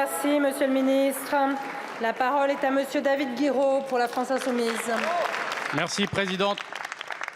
Merci, Monsieur le Ministre. La parole est à Monsieur David Guiraud pour la France Insoumise. Merci, Présidente.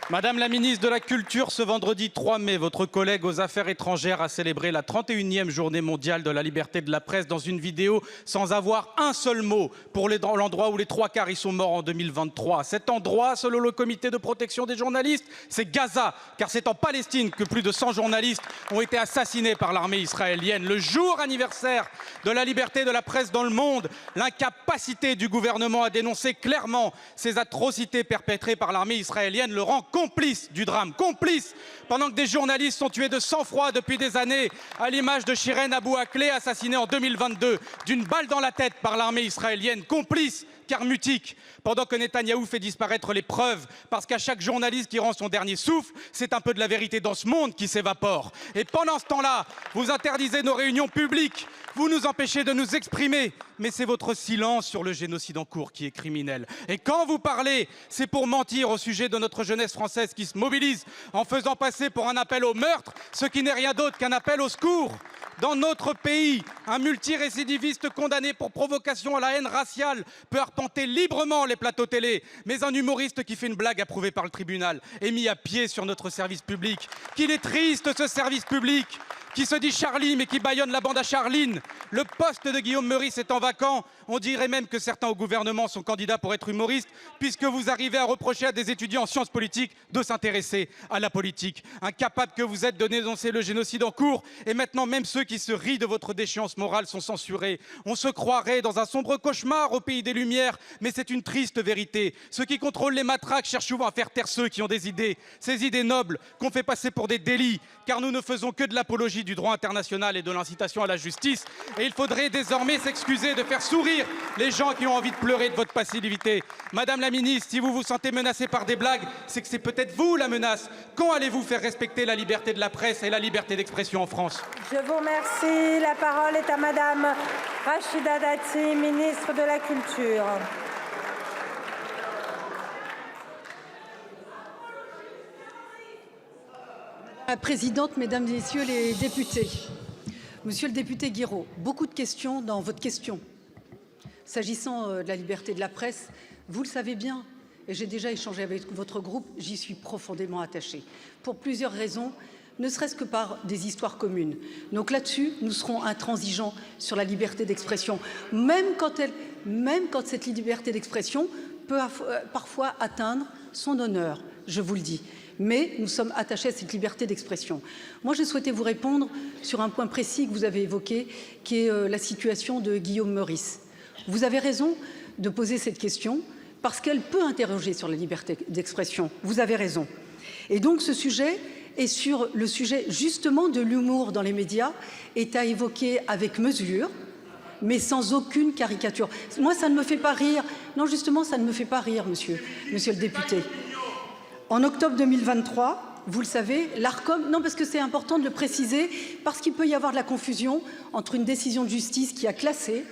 Madame la ministre de la Culture, ce vendredi 3 mai, votre collègue aux Affaires étrangères a célébré la 31e journée mondiale de la liberté de la presse dans une vidéo sans avoir un seul mot pour l'endroit où les 3/4 y sont morts en 2023. Cet endroit, selon le comité de protection des journalistes, c'est Gaza, car c'est en Palestine que plus de 100 journalistes ont été assassinés par l'armée israélienne. Le jour anniversaire de la liberté de la presse dans le monde, l'incapacité du gouvernement à dénoncer clairement ces atrocités perpétrées par l'armée israélienne le rend complice du drame, complice, pendant que des journalistes sont tués de sang-froid depuis des années, à l'image de Shirin Abu Akleh, assassinée en 2022 d'une balle dans la tête par l'armée israélienne, complice, car mutique, pendant que Netanyahou fait disparaître les preuves, parce qu'à chaque journaliste qui rend son dernier souffle, c'est un peu de la vérité dans ce monde qui s'évapore. Et pendant ce temps-là, vous interdisez nos réunions publiques, vous nous empêchez de nous exprimer, mais c'est votre silence sur le génocide en cours qui est criminel. Et quand vous parlez, c'est pour mentir au sujet de notre jeunesse française qui se mobilise en faisant passer pour un appel au meurtre ce qui n'est rien d'autre qu'un appel au secours. Dans notre pays, un multirécidiviste condamné pour provocation à la haine raciale peut arpenter librement les plateaux télé, mais un humoriste qui fait une blague approuvée par le tribunal est mis à pied sur notre service public. Qu'il est triste, ce service public qui se dit Charlie mais qui bâillonne la bande à Charline. Le poste de Guillaume Meurice étant vacant, on dirait même que certains au gouvernement sont candidats pour être humoristes, puisque vous arrivez à reprocher à des étudiants en sciences politiques de s'intéresser à la politique. Incapables que vous êtes de dénoncer le génocide en cours, et maintenant même ceux qui se rient de votre déchéance morale sont censurés. On se croirait dans un sombre cauchemar au pays des Lumières, mais c'est une triste vérité. Ceux qui contrôlent les matraques cherchent souvent à faire taire ceux qui ont des idées, ces idées nobles qu'on fait passer pour des délits, car nous ne faisons que de l'apologie du droit international et de l'incitation à la justice. Et il faudrait désormais s'excuser de faire sourire les gens qui ont envie de pleurer de votre passivité. Madame la ministre, si vous vous sentez menacée par des blagues, c'est que c'est peut-être vous la menace. Quand allez-vous faire respecter la liberté de la presse et la liberté d'expression en France? Je vous remercie. La parole est à Madame Rachida Dati, ministre de la Culture. Madame la Présidente, Mesdames et Messieurs les députés, Monsieur le député Guiraud, beaucoup de questions dans votre question. S'agissant de la liberté de la presse, vous le savez bien, et j'ai déjà échangé avec votre groupe, j'y suis profondément attachée, pour plusieurs raisons, ne serait-ce que par des histoires communes. Donc là-dessus, nous serons intransigeants sur la liberté d'expression, même quand cette liberté d'expression peut parfois atteindre son honneur, je vous le dis. Mais nous sommes attachés à cette liberté d'expression. Moi, je souhaitais vous répondre sur un point précis que vous avez évoqué, qui est la situation de Guillaume Meurice. Vous avez raison de poser cette question, parce qu'elle peut interroger sur la liberté d'expression. Vous avez raison. Et donc, ce sujet est sur le sujet, justement, de l'humour dans les médias, est à évoquer avec mesure, mais sans aucune caricature. Moi, ça ne me fait pas rire. Non, justement, ça ne me fait pas rire, monsieur le député. En octobre 2023, vous le savez, l'Arcom, non parce que c'est important de le préciser, parce qu'il peut y avoir de la confusion entre une décision de justice qui a classé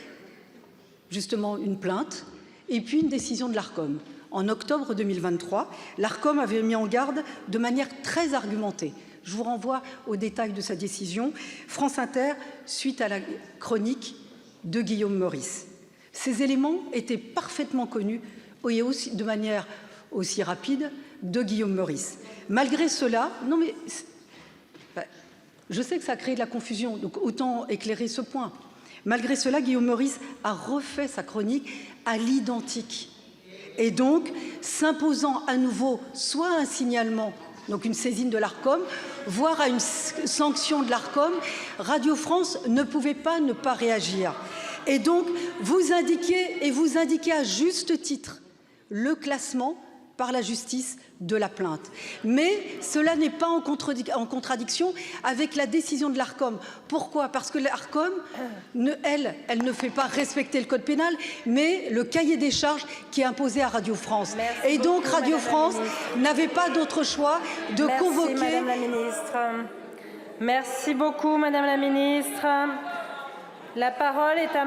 justement une plainte et puis une décision de l'Arcom. En octobre 2023, l'Arcom avait mis en garde de manière très argumentée. Je vous renvoie aux détails de sa décision. France Inter, suite à la chronique de Guillaume Meurice. Ces éléments étaient parfaitement connus et aussi de manière aussi rapide de Guillaume Meurice. Malgré cela, non mais je sais que ça a créé de la confusion, donc autant éclairer ce point. Malgré cela, Guillaume Meurice a refait sa chronique à l'identique. Et donc, s'imposant à nouveau soit un signalement, donc une saisine de l'Arcom, voire à une sanction de l'Arcom, Radio France ne pouvait pas ne pas réagir. Et donc, vous indiquez à juste titre le classement par la justice de la plainte. Mais cela n'est pas en contradiction avec la décision de l'Arcom. Pourquoi? Parce que l'Arcom, elle ne fait pas respecter le code pénal, mais le cahier des charges qui est imposé à Radio France. Et donc Radio France n'avait pas d'autre choix de convoquer... Madame la ministre. Merci beaucoup, Madame la ministre. La parole est à